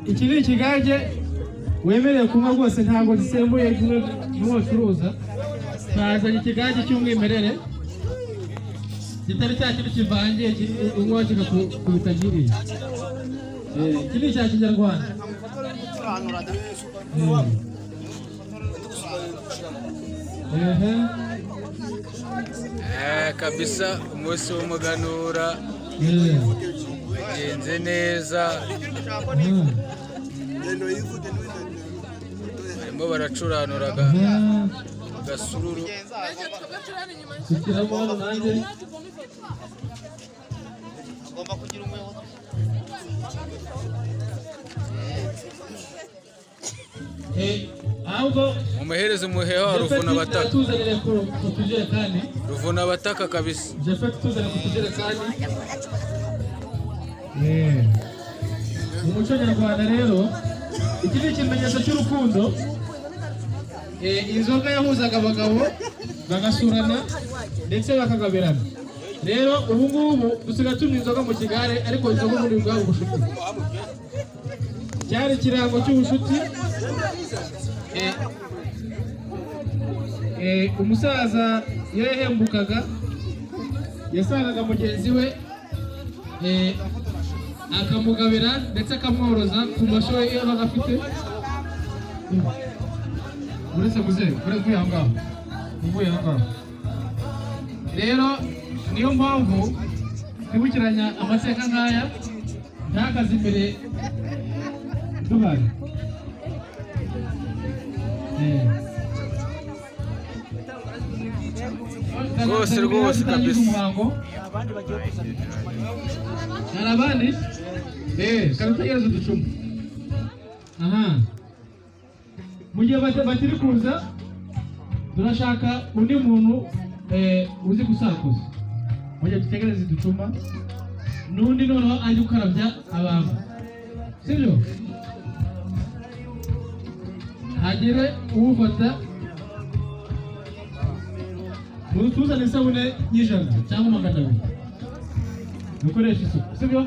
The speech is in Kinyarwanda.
iki ni ikigage wemerewe kunywa rwose, ntabwo gisembuye n'uwacuruza. Bazanye ikigage cy'umwimerere kitari cya kintu kivangiye unywa kigakubita giriye. Iki ni icya Kinyarwanda. Kabisa umunsi w'umuganura wagenze neza, barimo baracuranuraga agasururu. Umuhereza umuheha wa Ruvunabataka. Ruvunabataka kabisa. Mu muco nyarwanda rero iki ni ikimenyetso cy'urukundo. Inzoga yahuzaga abagabo bagasurana ndetse bakagabirana. Rero ubu ngubu dusigaye tunywa inzoga mu kigare, ariko inzoga muri bwa ubushuti cyari ikirango cy'ubushuti. Umusaza iyo yahembukaga yasangaga mugenzi we akamugabira ndetse akamworoza ku mashyo ye yabaga afite. Uretse muzehe uvuye aho ngaho. Rero niyo mpamvu twibukiranya amateka nk'aya ntakaze imbere duhari. Rwose kabisa. Hari abandi kabitegereza uducuma. Mu gihe bakiri kuza turashaka undi muntu uzi gusakuza. Mu gihe dutegereza uducuma n'undi noneho ajya gukarabya abantu, sibyo? Hagire uwufata tuzane isabune y'ijana cyangwa 200 dukoresha isuku, sibyo?